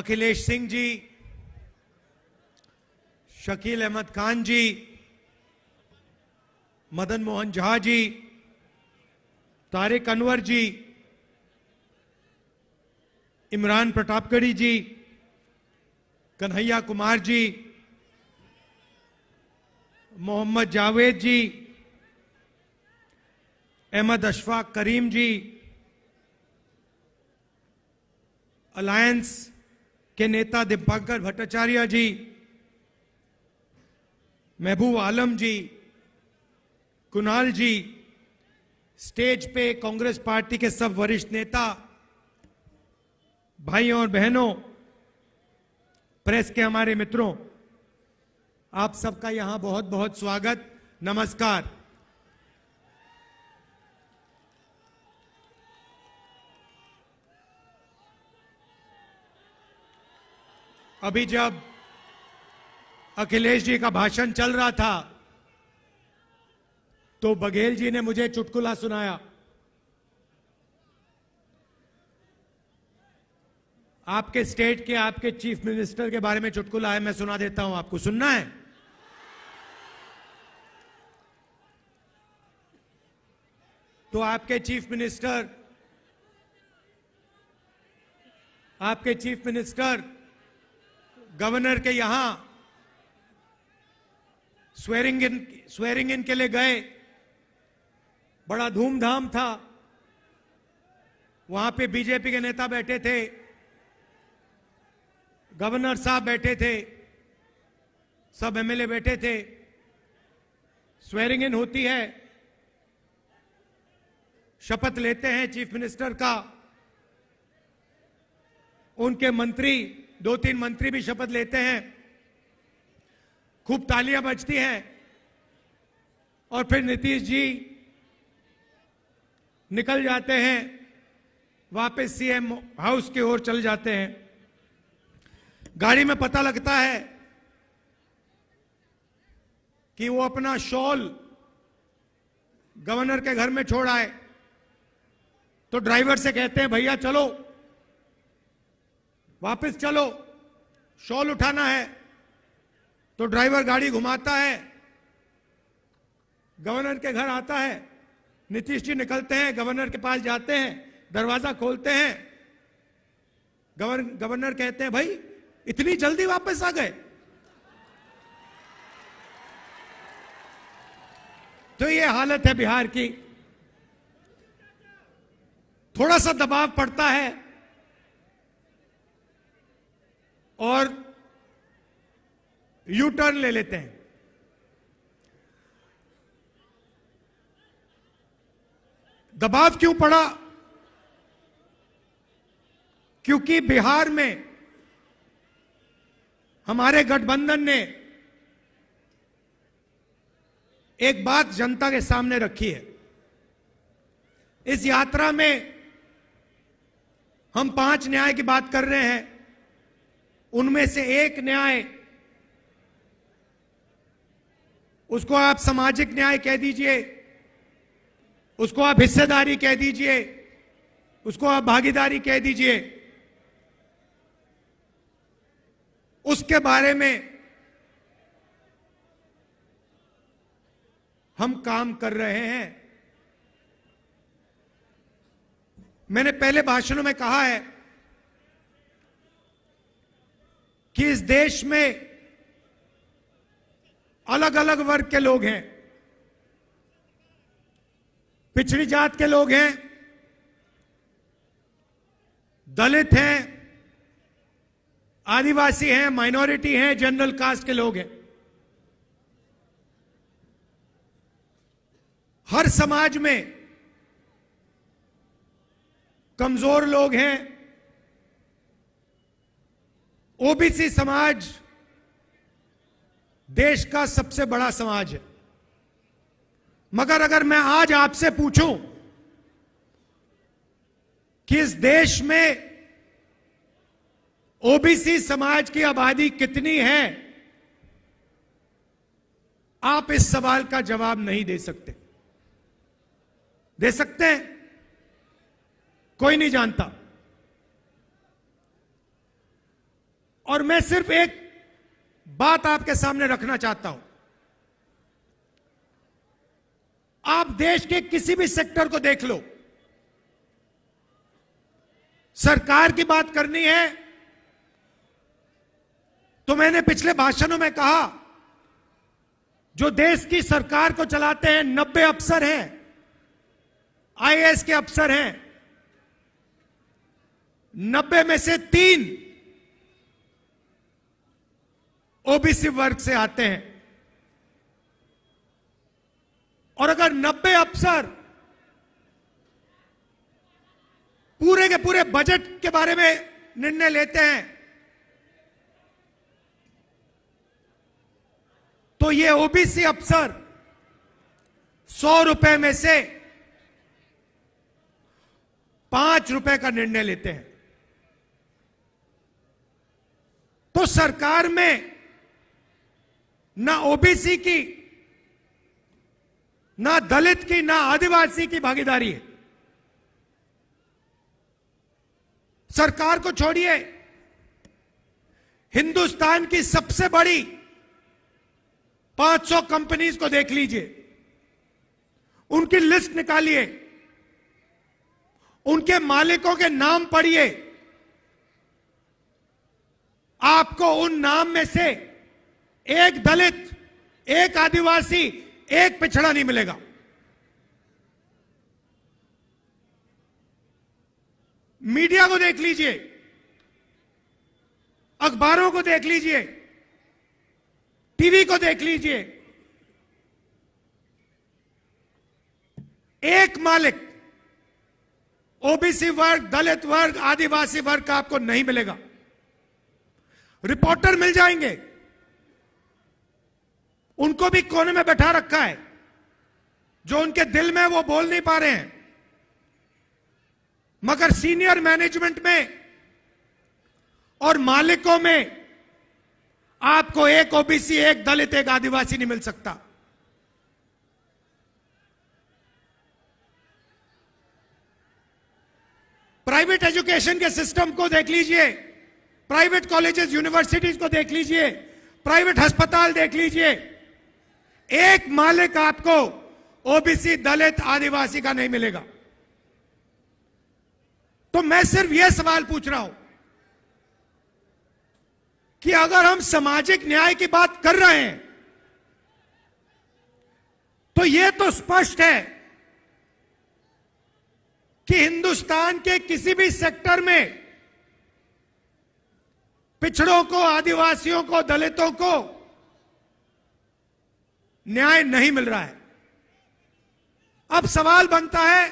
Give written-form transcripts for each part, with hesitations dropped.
अखिलेश सिंह जी, शकील अहमद खान जी, मदन मोहन झा जी, तारिक अनवर जी, इमरान प्रतापगढ़ी जी, कन्हैया कुमार जी, मोहम्मद जावेद जी, अहमद अशफाक करीम जी, alliance के नेता दीपंकर भट्टाचार्य जी, महबूब आलम जी, कुणाल जी, stage पे कांग्रेस पार्टी के सब वरिष्ठ नेता, भाइयों और बहनों, प्रेस के हमारे मित्रों, आप सबका यहां बहुत बहुत स्वागत, नमस्कार। अभी जब अखिलेश जी का भाषण चल रहा था तो बघेल जी ने मुझे चुटकुला सुनाया। आपके स्टेट के आपके चीफ मिनिस्टर के बारे में चुटकुला है, मैं सुना देता हूं, आपको सुनना है? तो आपके चीफ मिनिस्टर गवर्नर के यहां स्वेरिंग इन के लिए गए, बड़ा धूमधाम था। वहां पे बीजेपी के नेता बैठे थे, गवर्नर साहब बैठे थे, सब एमएलए बैठे थे। स्वेरिंग इन होती है, शपथ लेते हैं चीफ मिनिस्टर का। उनके मंत्री, 2-3 मंत्री भी शपथ लेते हैं, खूब तालियां बजती हैं और फिर नीतीश जी निकल जाते हैं, वापस सीएम हाउस की ओर चल जाते हैं। गाड़ी में पता लगता है कि वो अपना शॉल गवर्नर के घर में छोड़ आए, तो ड्राइवर से कहते हैं भैया चलो, वापस चलो, शॉल उठाना है। तो ड्राइवर गाड़ी घुमाता है, गवर्नर के घर आता है। नीतीश जी निकलते हैं, गवर्नर के पास जाते हैं, दरवाजा खोलते हैं। गवर्नर कहते हैं भाई इतनी जल्दी वापस आ गए? तो ये हालत है बिहार की। थोड़ा सा दबाव पड़ता है और यू टर्न ले लेते हैं। दबाव क्यों पड़ा? क्योंकि बिहार में हमारे गठबंधन ने एक बात जनता के सामने रखी है। इस यात्रा में हम 5 न्याय की बात कर रहे हैं, उनमें से एक न्याय, उसको आप सामाजिक न्याय कह दीजिए, उसको आप हिस्सेदारी कह दीजिए, उसको आप भागीदारी कह दीजिए, उसके बारे में हम काम कर रहे हैं। मैंने पहले भाषणों में कहा है कि इस देश में अलग अलग वर्ग के लोग हैं। पिछड़ी जात के लोग हैं, दलित हैं, आदिवासी हैं, माइनॉरिटी हैं, जनरल कास्ट के लोग हैं। हर समाज में कमजोर लोग हैं। ओबीसी समाज देश का सबसे बड़ा समाज है। मगर अगर मैं आज आपसे पूछूं कि इस देश में ओबीसी समाज की आबादी कितनी है, आप इस सवाल का जवाब नहीं दे सकते। दे सकते हैं? कोई नहीं जानता। और मैं सिर्फ एक बात आपके सामने रखना चाहता हूं। आप देश के किसी भी सेक्टर को देख लो, सरकार की बात करनी है तो मैंने पिछले भाषणों में कहा, जो देश की सरकार को चलाते हैं 90 अफसर हैं, आईएएस के अफसर हैं। 90 में से 3 ओबीसी वर्ग से आते हैं। और अगर 90 अफसर पूरे के पूरे बजट के बारे में निर्णय लेते हैं तो ये ओबीसी अफसर 100 रुपए में से 5 रुपए का निर्णय लेते हैं। तो सरकार में ना ओबीसी की, ना दलित की, ना आदिवासी की भागीदारी है। सरकार को छोड़िए, हिंदुस्तान की सबसे बड़ी 500 कंपनीज को देख लीजिए, उनकी लिस्ट निकालिए, उनके मालिकों के नाम पढ़िए। आपको उन नाम में से एक दलित, एक आदिवासी, एक पिछड़ा नहीं मिलेगा। मीडिया को देख लीजिए, अखबारों को देख लीजिए, टीवी को देख लीजिए, एक मालिक ओबीसी वर्ग, दलित वर्ग, आदिवासी वर्ग का आपको नहीं मिलेगा। रिपोर्टर मिल जाएंगे, उनको भी कोने में बैठा रखा है, जो उनके दिल में वो बोल नहीं पा रहे हैं। मगर सीनियर मैनेजमेंट में और मालिकों में आपको एक ओबीसी, एक दलित, एक आदिवासी नहीं मिल सकता। प्राइवेट एजुकेशन के सिस्टम को देख लीजिए, प्राइवेट कॉलेजेस, यूनिवर्सिटीज को देख लीजिए, प्राइवेट अस्पताल देख लीजिए, एक मालिक आपको ओबीसी, दलित, आदिवासी का नहीं मिलेगा। तो मैं सिर्फ यह सवाल पूछ रहा हूं कि अगर हम सामाजिक न्याय की बात कर रहे हैं तो यह तो स्पष्ट है कि हिंदुस्तान के किसी भी सेक्टर में पिछड़ों को, आदिवासियों को, दलितों को न्याय नहीं मिल रहा है। अब सवाल बनता है,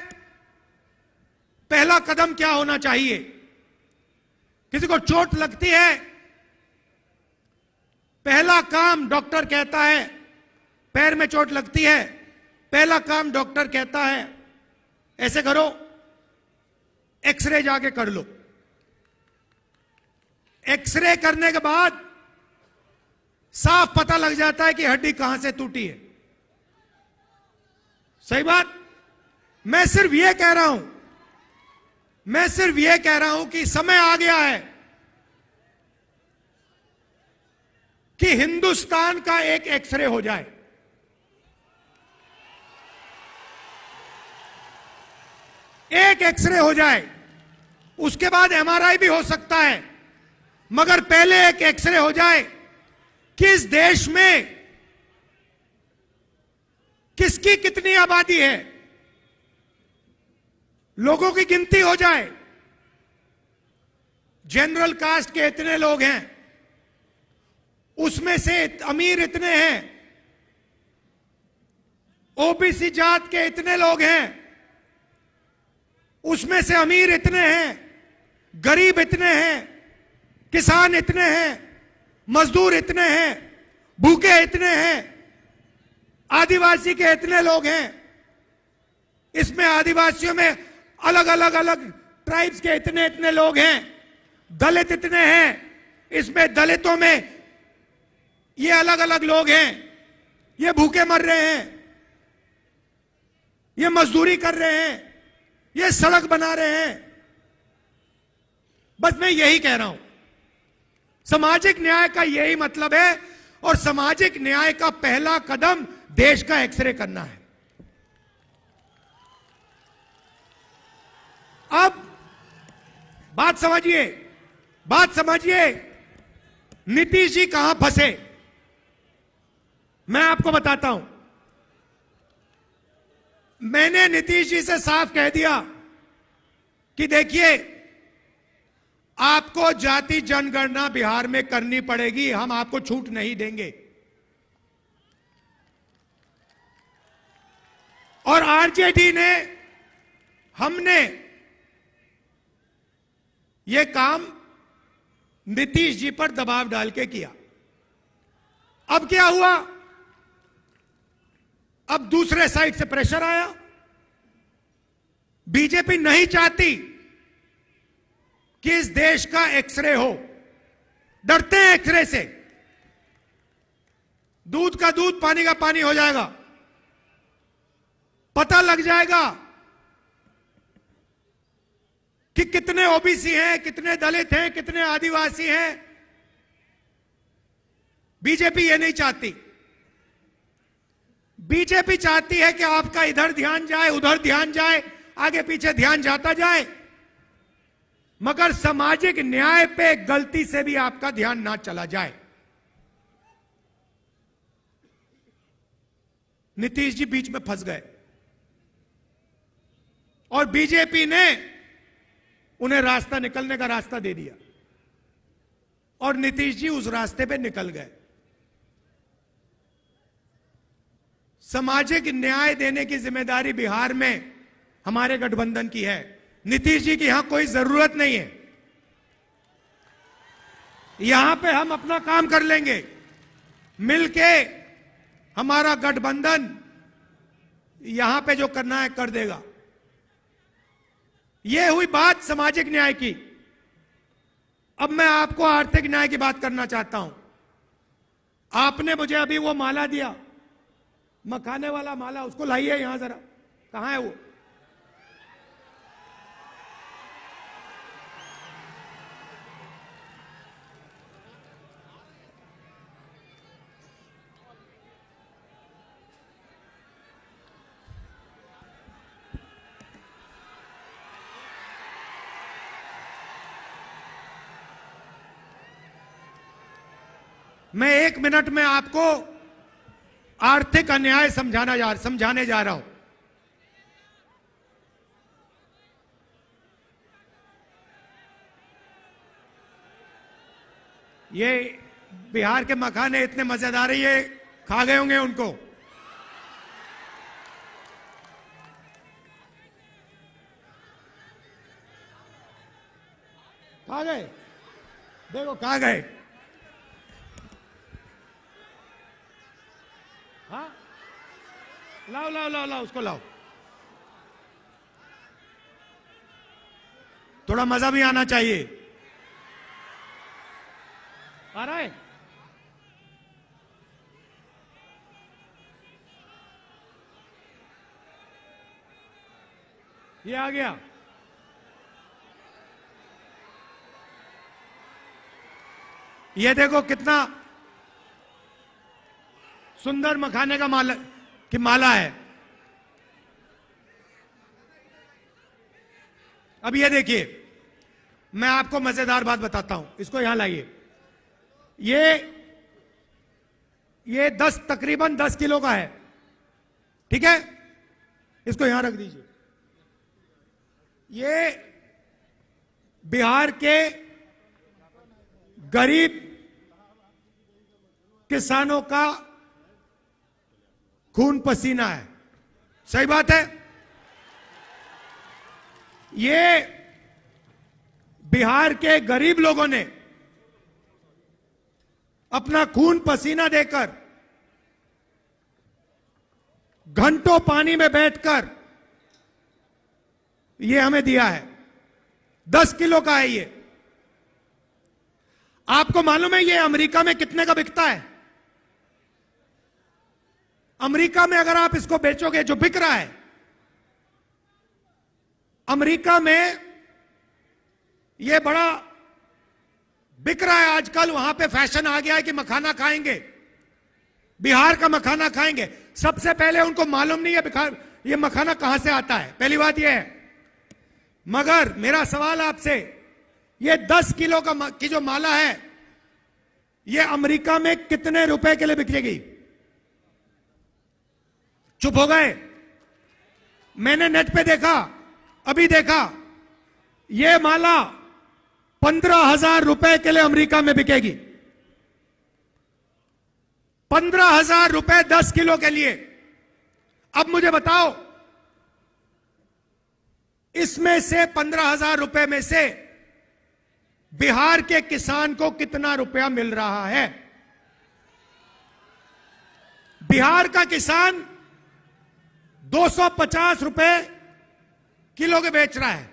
पहला कदम क्या होना चाहिए? किसी को चोट लगती है, पहला काम डॉक्टर कहता है, पैर में चोट लगती है, पहला काम डॉक्टर कहता है ऐसे करो, एक्सरे जाके कर लो। एक्सरे करने के बाद साफ पता लग जाता है कि हड्डी कहां से टूटी है। सही बात? मैं सिर्फ यह कह रहा हूं कि समय आ गया है कि हिंदुस्तान का एक एक्सरे हो जाए। एक एक्सरे हो जाए, उसके बाद एमआरआई भी हो सकता है, मगर पहले एक एक्सरे हो जाए कि इस देश में किसकी कितनी आबादी है, लोगों की गिनती हो जाए। जनरल कास्ट के इतने लोग हैं, उसमें से अमीर इतने हैं, ओबीसी जात के इतने लोग हैं, उसमें से अमीर इतने हैं, गरीब इतने हैं, किसान इतने हैं, मजदूर इतने हैं, भूखे इतने हैं, आदिवासी के इतने लोग हैं, इसमें आदिवासियों में अलग अलग ट्राइब्स के इतने इतने लोग हैं, दलित इतने हैं, इसमें दलितों में ये अलग अलग लोग हैं, ये भूखे मर रहे हैं, ये मजदूरी कर रहे हैं, ये सड़क बना रहे हैं। बस मैं यही कह रहा हूं सामाजिक न्याय का यही मतलब है, और सामाजिक न्याय का पहला कदम देश का एक्सरे करना है। अब बात समझिए, नीतीश जी कहां फंसे, मैं आपको बताता हूं। मैंने नीतीश जी से साफ कह दिया कि देखिए, आपको जाति जनगणना बिहार में करनी पड़ेगी, हम आपको छूट नहीं देंगे। और आरजेडी ने, हमने यह काम नीतीश जी पर दबाव डाल के किया। अब क्या हुआ, अब दूसरे साइड से प्रेशर आया। बीजेपी नहीं चाहती कि इस देश का एक्सरे हो, डरते हैं एक्सरे से। दूध का दूध, पानी का पानी हो जाएगा, पता लग जाएगा कि कितने ओबीसी हैं, कितने दलित हैं, कितने आदिवासी हैं। बीजेपी ये नहीं चाहती। बीजेपी चाहती है कि आपका इधर ध्यान जाए, उधर ध्यान जाए, आगे पीछे ध्यान जाता जाए, मगर सामाजिक न्याय पे गलती से भी आपका ध्यान ना चला जाए। नीतीश जी बीच में फंस गए और बीजेपी ने उन्हें रास्ता, निकलने का रास्ता दे दिया, और नीतीश जी उस रास्ते पे निकल गए। सामाजिक न्याय देने की जिम्मेदारी बिहार में हमारे गठबंधन की है। नीतीश जी की यहां कोई जरूरत नहीं है। यहां पे हम अपना काम कर लेंगे मिलके। हमारा गठबंधन यहां पे जो करना है कर देगा। यह हुई बात सामाजिक न्याय की। अब मैं आपको आर्थिक न्याय की बात करना चाहता हूं। आपने मुझे अभी वो माला दिया, मखाने वाला माला, उसको लाइए यहां जरा। कहां है वो? मैं 1 मिनट में आपको आर्थिक अन्याय समझाने जा रहा हूं। ये बिहार के मखाने इतने मजेदार है, ये खा गए होंगे उनको। खा गए, देखो खा गए। हाँ, लाओ लाओ लाओ लाओ, उसको लाओ। थोड़ा मजा भी आना चाहिए। आ रहा है? ये आ गया। ये देखो कितना सुंदर मखाने का माला है। अब ये देखिए, मैं आपको मजेदार बात बताता हूं। इसको यहां लाइए। ये तकरीबन 10 किलो का है, ठीक है? इसको यहां रख दीजिए। ये बिहार के गरीब किसानों का खून पसीना है। सही बात है। ये बिहार के गरीब लोगों ने अपना खून पसीना देकर, घंटों पानी में बैठकर ये हमें दिया है। 10 किलो का है ये। आपको मालूम है ये अमेरिका में कितने का बिकता है? अमेरिका में अगर आप इसको बेचोगे, जो बिक रहा है अमेरिका में, ये बड़ा बिक रहा है आजकल, वहां पे फैशन आ गया है कि मखाना खाएंगे, बिहार का मखाना खाएंगे। सबसे पहले उनको मालूम नहीं है ये मखाना कहां से आता है, पहली बात यह है। मगर मेरा सवाल आपसे, ये 10 किलो की जो माला है, ये अमेरिका में कितने रुपए के लिए बिकेगी? चुप हो गए। मैंने नेट पे देखा, अभी देखा, ये माला 15,000 रुपए के लिए अमेरिका में बिकेगी। 15,000 रुपए 10 किलो के लिए। अब मुझे बताओ, इसमें से 15,000 रुपए में से बिहार के किसान को कितना रुपया मिल रहा है? बिहार का किसान 250 रुपए किलो के बेच रहा है,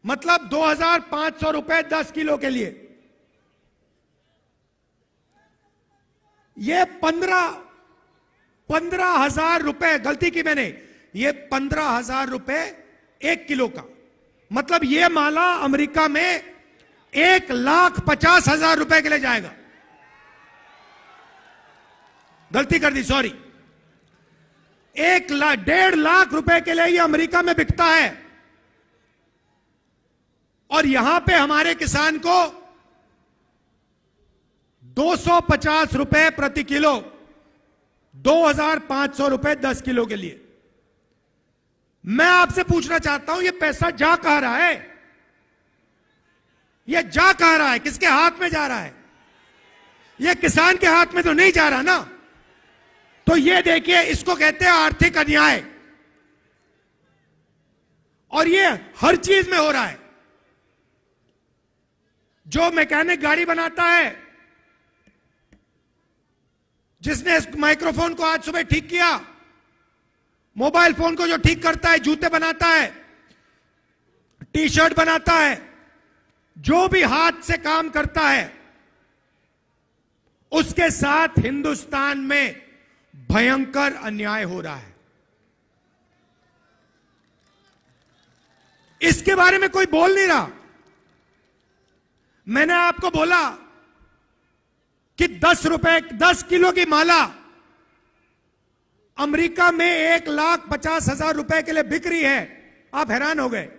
मतलब 2,500 रुपए 10 किलो के लिए। ये 15,000 रुपए, गलती की मैंने, ये 15,000 रुपए 1 किलो का, मतलब ये माला अमेरिका में 1,50,000 रुपए के लिए जाएगा। गलती कर दी, सॉरी। 1,50,000 लाख रुपए के लिए ये अमेरिका में बिकता है, और यहां पे हमारे किसान को 250 रुपए प्रति किलो, 2,500 रुपए 10 किलो के लिए। मैं आपसे पूछना चाहता हूं, ये पैसा जा कहां रहा है? ये जा कहां रहा है? किसके हाथ में जा रहा है? ये किसान के हाथ में तो नहीं जा रहा ना। तो ये देखिए, इसको कहते हैं आर्थिक अन्याय, और ये हर चीज में हो रहा है। जो मैकेनिक गाड़ी बनाता है, जिसने इस माइक्रोफोन को आज सुबह ठीक किया, मोबाइल फोन को जो ठीक करता है, जूते बनाता है, टी शर्ट बनाता है, जो भी हाथ से काम करता है, उसके साथ हिंदुस्तान में भयंकर अन्याय हो रहा है। इसके बारे में कोई बोल नहीं रहा। मैंने आपको बोला कि 10 किलो की माला अमेरिका में 1,50,000 रुपए के लिए बिक रही है। आप हैरान हो गए।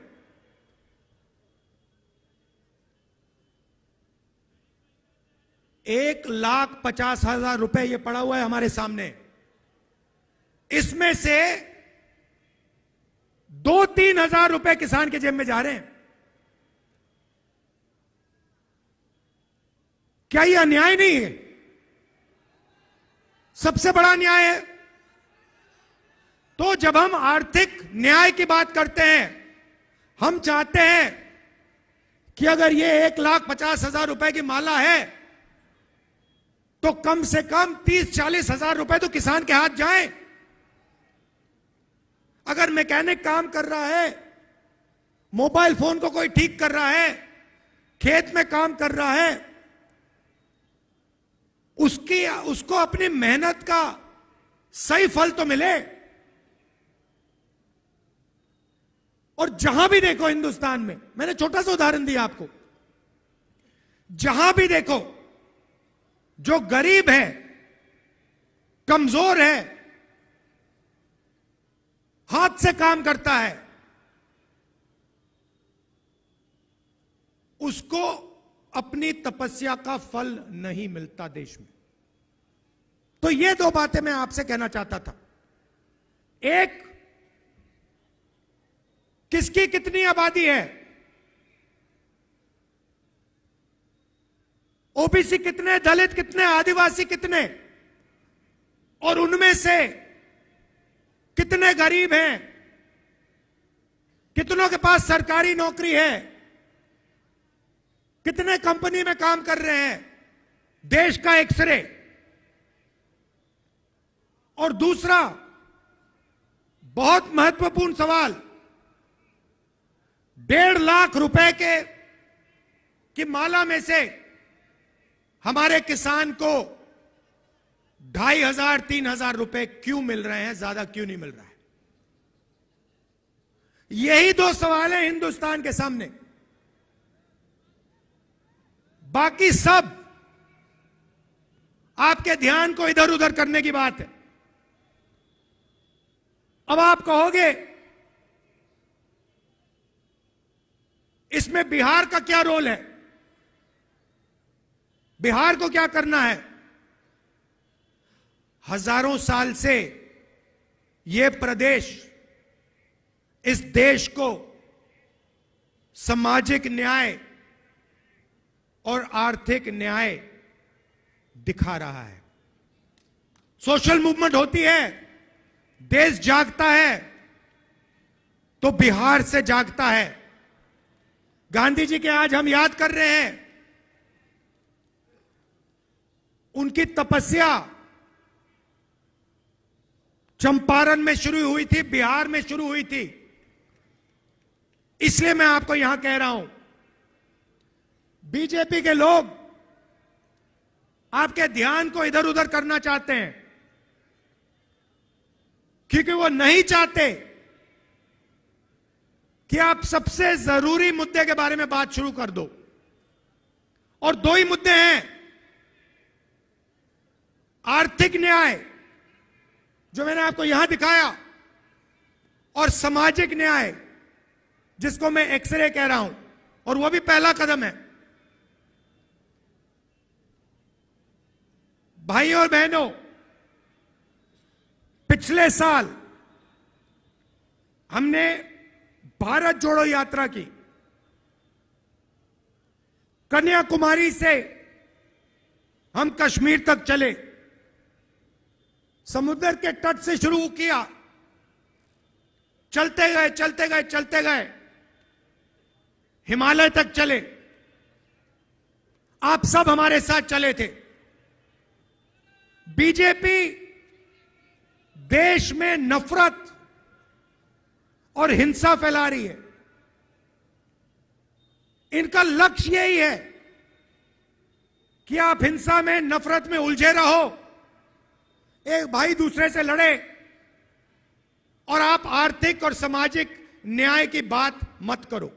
$1,50,000 रुपए ये पड़ा हुआ है हमारे सामने। इसमें से 2-3 हजार रुपए किसान के जेब में जा रहे हैं। क्या ये अन्याय नहीं है? सबसे बड़ा अन्याय है। तो जब हम आर्थिक न्याय की बात करते हैं, हम चाहते हैं कि अगर ये 1,50,000 रुपए की माला है, तो कम से कम 30-40 हजार रुपए तो किसान के हाथ जाएं। अगर मैकेनिक काम कर रहा है, मोबाइल फोन को कोई ठीक कर रहा है, खेत में काम कर रहा है, उसको अपनी मेहनत का सही फल तो मिले। और जहां भी देखो हिंदुस्तान में, मैंने छोटा सा उदाहरण दिया आपको, जहां भी देखो जो गरीब है, कमजोर है, हाथ से काम करता है, उसको अपनी तपस्या का फल नहीं मिलता देश में। तो ये दो बातें मैं आपसे कहना चाहता था। एक, किसकी कितनी आबादी है, ओबीसी कितने, दलित कितने, आदिवासी कितने, और उनमें से कितने गरीब हैं, कितनों के पास सरकारी नौकरी है, कितने कंपनी में काम कर रहे हैं, देश का एक्सरे। और दूसरा बहुत महत्वपूर्ण सवाल, 1.5 लाख रुपए की माला में से हमारे किसान को 2,500-3,000 रुपए क्यों मिल रहे हैं, ज्यादा क्यों नहीं मिल रहा है? यही दो सवाल हैं हिंदुस्तान के सामने। बाकी सब आपके ध्यान को इधर उधर करने की बात है। अब आप कहोगे इसमें बिहार का क्या रोल है, बिहार को क्या करना है? हजारों साल से यह प्रदेश इस देश को सामाजिक न्याय और आर्थिक न्याय दिखा रहा है। सोशल मूवमेंट होती है, देश जागता है तो बिहार से जागता है। गांधी जी के आज हम याद कर रहे हैं, उनकी तपस्या चंपारण में शुरू हुई थी, बिहार में शुरू हुई थी। इसलिए मैं आपको यहां कह रहा हूं, बीजेपी के लोग आपके ध्यान को इधर उधर करना चाहते हैं, क्योंकि वो नहीं चाहते कि आप सबसे जरूरी मुद्दे के बारे में बात शुरू कर दो। और दो ही मुद्दे हैं, आर्थिक न्याय जो मैंने आपको यहां दिखाया, और सामाजिक न्याय जिसको मैं एक्सरे कह रहा हूं, और वो भी पहला कदम है। भाइयों और बहनों, पिछले साल हमने भारत जोड़ो यात्रा की। कन्याकुमारी से हम कश्मीर तक चले, समुद्र के तट से शुरू किया, चलते गए चलते गए चलते गए हिमालय तक चले। आप सब हमारे साथ चले थे। बीजेपी देश में नफरत और हिंसा फैला रही है। इनका लक्ष्य यही है कि आप हिंसा में, नफरत में उलझे रहो, एक भाई दूसरे से लड़े, और आप आर्थिक और सामाजिक न्याय की बात मत करो।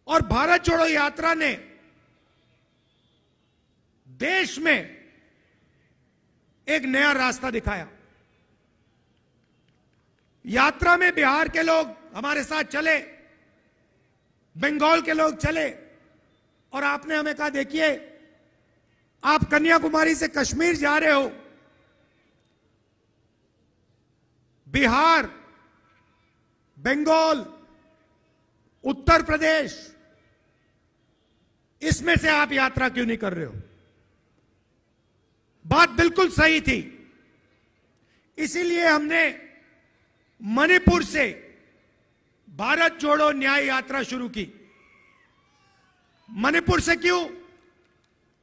और भारत जोड़ो यात्रा ने देश में एक नया रास्ता दिखाया। यात्रा में बिहार के लोग हमारे साथ चले, बंगाल के लोग चले, और आपने हमें कहा देखिए आप कन्याकुमारी से कश्मीर जा रहे हो, बिहार, बंगाल, उत्तर प्रदेश, इसमें से आप यात्रा क्यों नहीं कर रहे हो? बात बिल्कुल सही थी। इसीलिए हमने मणिपुर से भारत जोड़ो न्याय यात्रा शुरू की। मणिपुर से क्यों?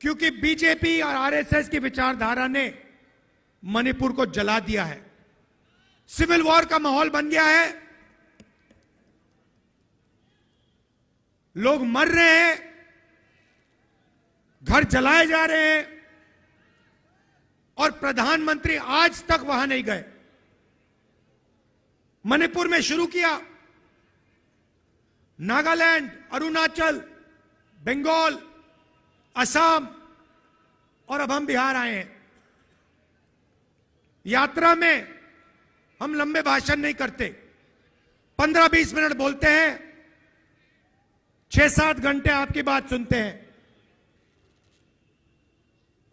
क्योंकि बीजेपी और आरएसएस की विचारधारा ने मणिपुर को जला दिया है। सिविल वॉर का माहौल बन गया है, लोग मर रहे हैं, घर जलाए जा रहे हैं, और प्रधानमंत्री आज तक वहां नहीं गए। मणिपुर में शुरू किया, नागालैंड, अरुणाचल, बंगाल, असम, और अब हम बिहार आए हैं। यात्रा में हम लंबे भाषण नहीं करते, 15-20 मिनट बोलते हैं, 6-7 घंटे आपकी बात सुनते हैं।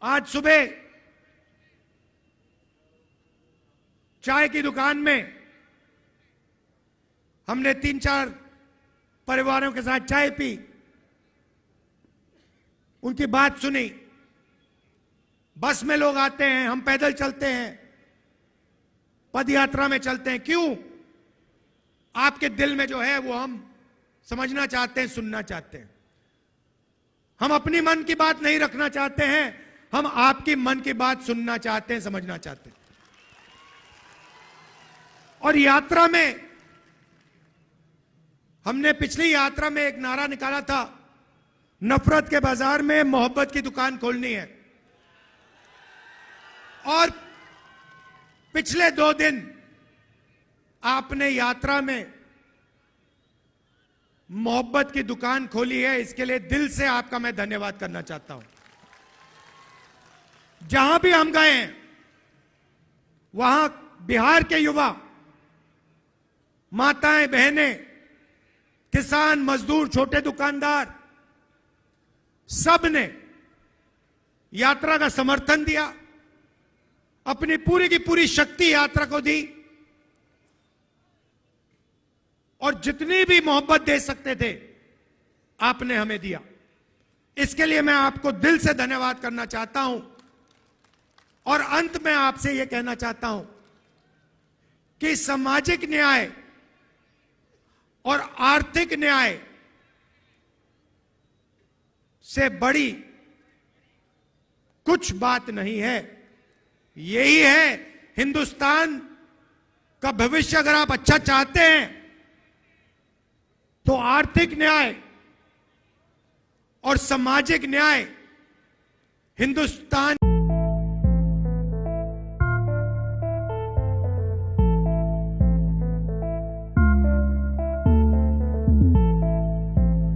आज सुबह चाय की दुकान में हमने 3-4 परिवारों के साथ चाय पी, उनकी बात सुनी। बस में लोग आते हैं, हम पैदल चलते हैं, पद यात्रा में चलते हैं। क्यों? आपके दिल में जो है वो हम समझना चाहते हैं, सुनना चाहते हैं। हम अपनी मन की बात नहीं रखना चाहते हैं, हम आपकी मन की बात सुनना चाहते हैं, समझना चाहते हैं। और यात्रा में हमने पिछली यात्रा में एक नारा निकाला था, नफरत के बाजार में मोहब्बत की दुकान खोलनी है। और पिछले 2 दिन आपने यात्रा में मोहब्बत की दुकान खोली है, इसके लिए दिल से आपका मैं धन्यवाद करना चाहता हूं। जहां भी हम गए हैं वहां बिहार के युवा, माताएं, बहनें, किसान, मजदूर, छोटे दुकानदार, सब ने यात्रा का समर्थन दिया, अपनी पूरी की पूरी शक्ति यात्रा को दी और जितनी भी मोहब्बत दे सकते थे आपने हमें दिया। इसके लिए मैं आपको दिल से धन्यवाद करना चाहता हूं और अंत में आपसे यह कहना चाहता हूं कि सामाजिक न्याय और आर्थिक न्याय से बड़ी कुछ बात नहीं है। यही है हिंदुस्तान का भविष्य। अगर आप अच्छा चाहते हैं तो आर्थिक न्याय और सामाजिक न्याय हिंदुस्तान